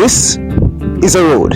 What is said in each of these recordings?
This is a road,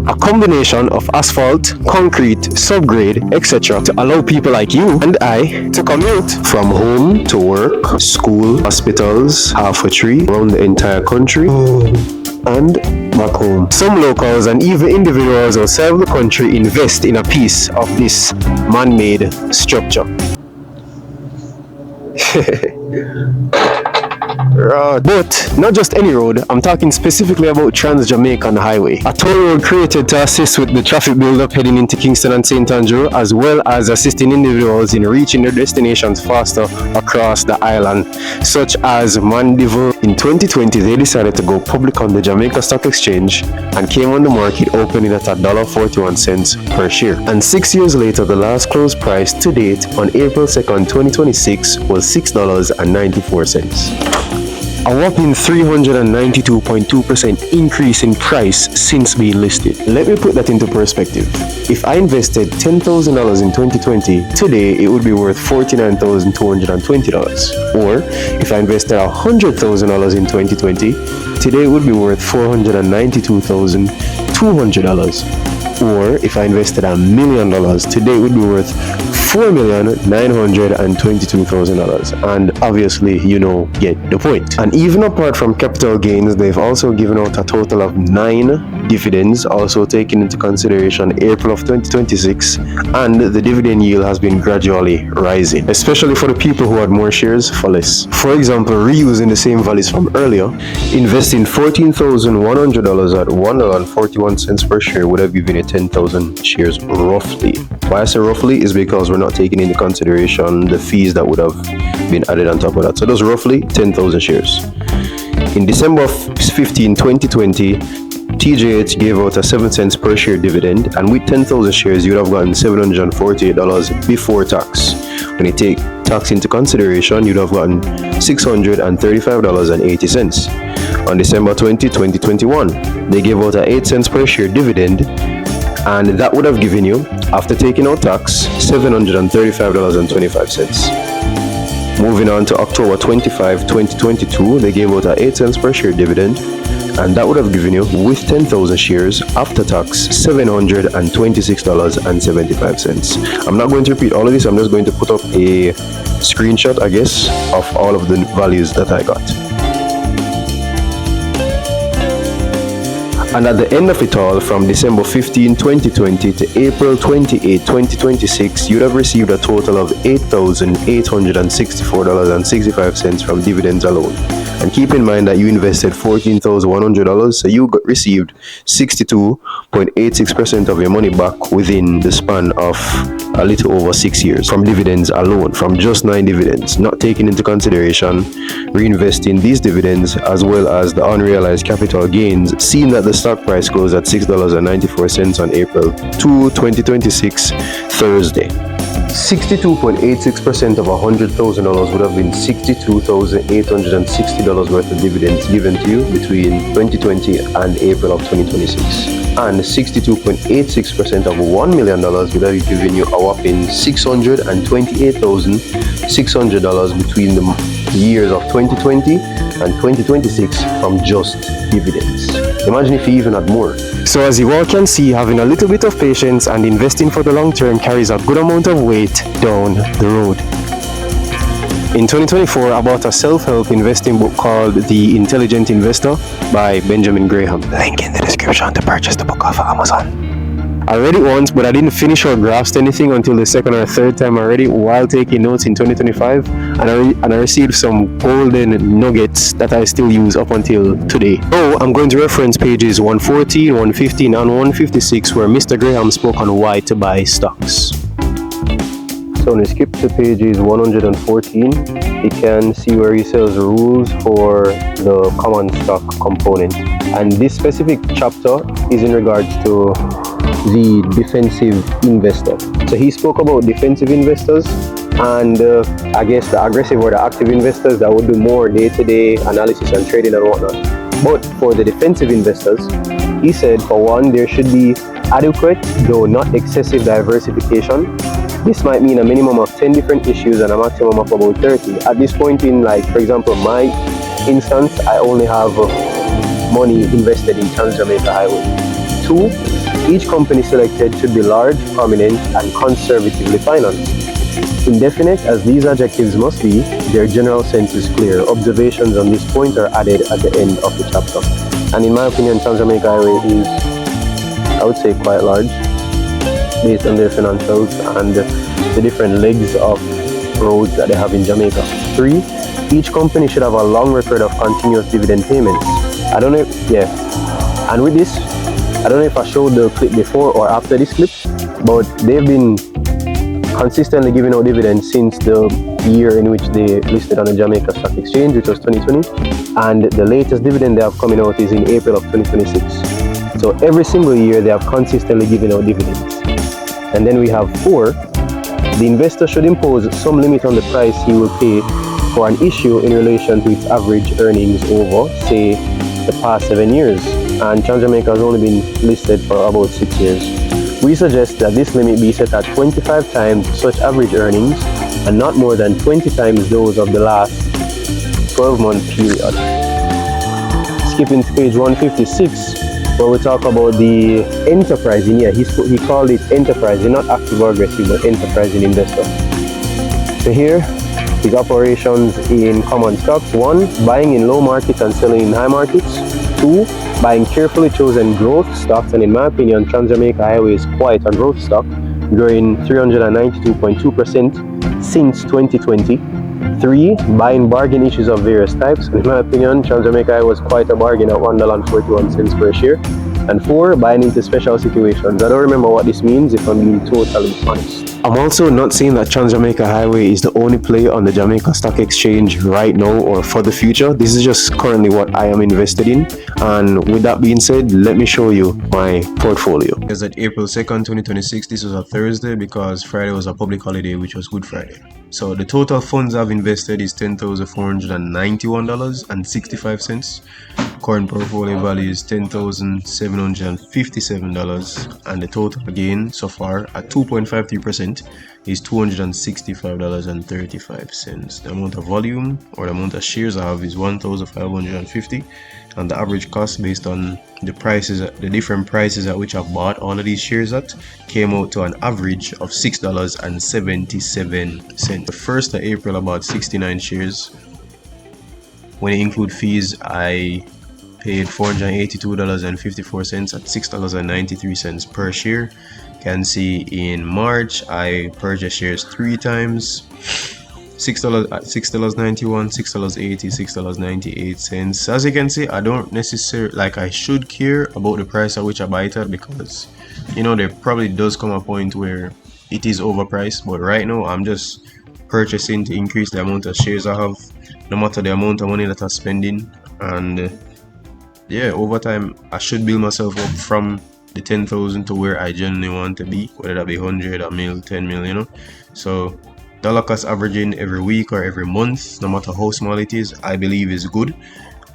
a combination of asphalt, concrete, subgrade, etc. to allow people like you and I to commute from home to work, school, hospitals, half a tree, around the entire country, and back home. Some locals and even individuals outside of the country invest in a piece of this man-made structure. Right. But not just any road, I'm talking specifically about Trans-Jamaican Highway, a toll road created to assist with the traffic build-up heading into Kingston and St. Andrew, as well as assisting individuals in reaching their destinations faster across the island, such as Mandeville. In 2020, they decided to go public on the Jamaica Stock Exchange and came on the market opening at $1.41 per share. And 6 years later, the last close price to date on April 2nd, 2026 was $6.94. A whopping 392.2% increase in price since being listed. Let me put that into perspective. If I invested $10,000 in 2020, today it would be worth $49,220. Or if I invested $100,000 in 2020, today it would be worth $492,200. Or if I invested $1 million, today it would be worth $4,922,000. And obviously, get the point. And even apart from capital gains, they've also given out a total of 9 dividends, also taking into consideration April of 2026, and the dividend yield has been gradually rising, especially for the people who had more shares for less. For example, reusing the same values from earlier, investing $14,100 at $1.41 per share would have given you 10,000 shares roughly. Why I say roughly is because we're not taking into consideration the fees that would have been added on top of that. So that's roughly 10,000 shares. In December 15, 2020, TJH gave out a 7 cents per share dividend, and with 10,000 shares, you would have gotten $748 before tax. When you take tax into consideration, you'd have gotten $635.80. On December 20, 2021, they gave out a 8 cents per share dividend, and that would have given you, after taking out tax, $735.25. Moving on to October 25, 2022, they gave out a 8 cents per share dividend, and that would have given you, with 10,000 shares, after tax, $726.75. I'm not going to repeat all of this, I'm just going to put up a screenshot, I guess, of all of the values that I got. And at the end of it all, from December 15, 2020 to April 28, 2026, you'd have received a total of $8,864.65 from dividends alone. And keep in mind that you invested $14,100, so you received 62.86% of your money back within the span of a little over 6 years from dividends alone, from just 9 dividends, not taking into consideration reinvesting these dividends as well as the unrealized capital gains, seeing that the stock price closed at $6.94 on April 2, 2026, Thursday. 62.86% of $100,000 would have been $62,860 worth of dividends given to you between 2020 and April of 2026. And 62.86% of $1 million would have given you a whopping $628,600 between the years of 2020 and 2026 from just dividends. Imagine if you even had more. So as you all can see, having a little bit of patience and investing for the long term carries a good amount of weight down the road. In 2024, I bought a self-help investing book called The Intelligent Investor by Benjamin Graham. Link in the description to purchase the book off of Amazon. I read it once, but I didn't finish or grasp anything until the second or third time I read it while taking notes in 2025, and I received some golden nuggets that I still use up until today. So I'm going to reference pages 114, 115, and 156 where Mr. Graham spoke on why to buy stocks. So when you skip to pages 114, you can see where he says rules for the common stock component. And this specific chapter is in regards to the defensive investor. So he spoke about defensive investors and I guess the aggressive or the active investors that would do more day-to-day analysis and trading and whatnot. But for the defensive investors, he said for one, there should be adequate, though not excessive diversification. This might mean a minimum of 10 different issues and a maximum of about 30. At this point in, like, for example, my instance, I only have money invested in Trans-Jamaica Highway. 2. Each company selected should be large, prominent, and conservatively financed. Indefinite as these adjectives must be, their general sense is clear. Observations on this point are added at the end of the chapter. And in my opinion, Trans-Jamaica Highway is, I would say, quite large based on their financials and the different legs of roads that they have in Jamaica. 3. Each company should have a long record of continuous dividend payments. I don't know if, and with this, I don't know if I showed the clip before or after this clip, but they've been consistently giving out dividends since the year in which they listed on the Jamaica Stock Exchange, which was 2020, and the latest dividend they have coming out is in April of 2026. So every single year they have consistently given out dividends. And then we have 4, the investor should impose some limit on the price he will pay for an issue in relation to its average earnings over, say, the past 7 years. And Trans-Jamaica has only been listed for about 6 years. We suggest that this limit be set at 25 times such average earnings and not more than 20 times those of the last 12-month period. Skipping to page 156, where we talk about the enterprising. He called it enterprising, not active or aggressive, but enterprising investor. So here, his operations in common stocks. 1. Buying in low markets and selling in high markets. 2. Buying carefully chosen growth stocks, and in my opinion, Trans-Jamaica Highway is quite a growth stock, growing 392.2% since 2020. 3. Buying bargain issues of various types, and in my opinion, Trans-Jamaica Highway was quite a bargain at $1.41 per share. And 4. Buying into special situations. I don't remember what this means if I'm being totally honest. I'm also not saying that Trans-Jamaica Highway is the only play on the Jamaica Stock Exchange right now or for the future. This is just currently what I am invested in. And with that being said, let me show you my portfolio. It's at April 2nd, 2026. This was a Thursday because Friday was a public holiday, which was Good Friday. So the total funds I've invested is $10,491.65. Current portfolio value is $10,757, and the total gain so far at 2.53% is $265.35. The amount of volume or the amount of shares I have is 1,550, and the average cost based on the prices, the different prices at which I've bought all of these shares at, came out to an average of $6.77. The 1st of April I bought 69 shares. When you include fees, I paid $482.54 at $6.93 per share. You can see in March I purchased shares 3 times, $6 at $6.91, $6.80, $6.98. As you can see, I don't necessarily I should care about the price at which I buy it at, because there probably does come a point where it is overpriced, but right now I'm just purchasing to increase the amount of shares I have, no matter the amount of money that I'm spending. And over time I should build myself up from the 10,000 to where I genuinely want to be, whether that be 100, a mil, 10 mil, So dollar cost averaging every week or every month, no matter how small it is, I believe is good.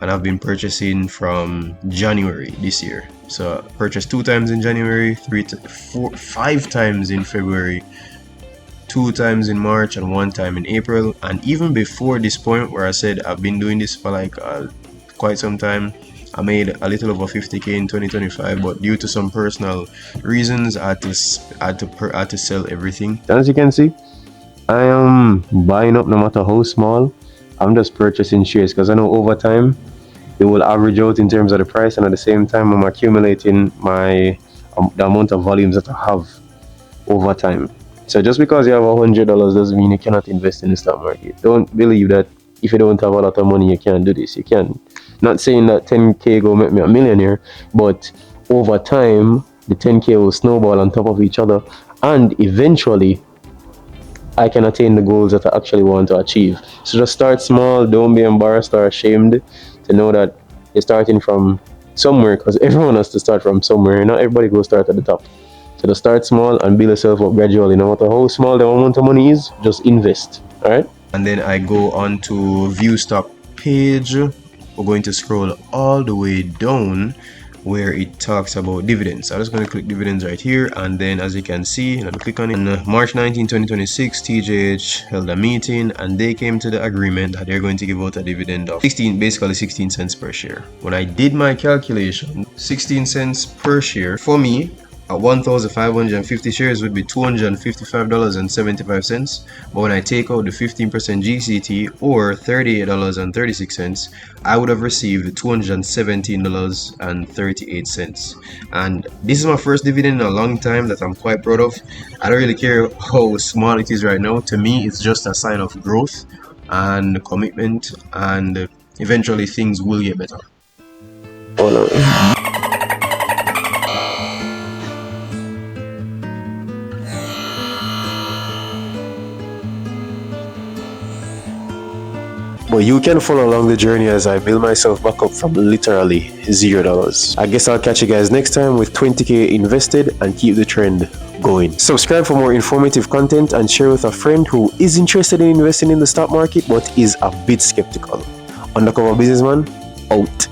And I've been purchasing from January this year. So I purchased 2 times in January, 5 times in February, 2 times in March, and 1 time in April. And even before this point where I said I've been doing this for quite some time, I made a little over 50k in 2025, but due to some personal reasons I had to sell everything. As you can see, I am buying up no matter how small. I'm just purchasing shares because I know over time it will average out in terms of the price, and at the same time I'm accumulating the amount of volumes that I have over time. So just because you have $100 doesn't mean you cannot invest in the stock market. Don't believe that if you don't have a lot of money you can't do this. You can. Not saying that 10k go make me a millionaire, but over time the 10k will snowball on top of each other, and eventually I can attain the goals that I actually want to achieve. So just start small. Don't be embarrassed or ashamed to know that you're starting from somewhere, because everyone has to start from somewhere. Not everybody go start at the top. So just start small and build yourself up gradually. No matter how small the amount of money is, just invest. All right. And then I go on to view stock page. We're going to scroll all the way down, where it talks about dividends. I'm just going to click dividends right here, and then as you can see, let me click on it. On March 19, 2026, TJH held a meeting and they came to the agreement that they're going to give out a dividend of basically 16 cents per share. When I did my calculation, 16 cents per share for me at 1,550 shares would be $255.75, but when I take out the 15% GCT or $38.36, I would have received $217.38. And this is my first dividend in a long time that I'm quite proud of. I don't really care how small it is right now. To me, it's just a sign of growth and commitment, and eventually things will get better. But you can follow along the journey as I build myself back up from literally $0. I guess I'll catch you guys next time with 20k invested and keep the trend going. Subscribe for more informative content and share with a friend who is interested in investing in the stock market but is a bit skeptical. Undercover Businessman out.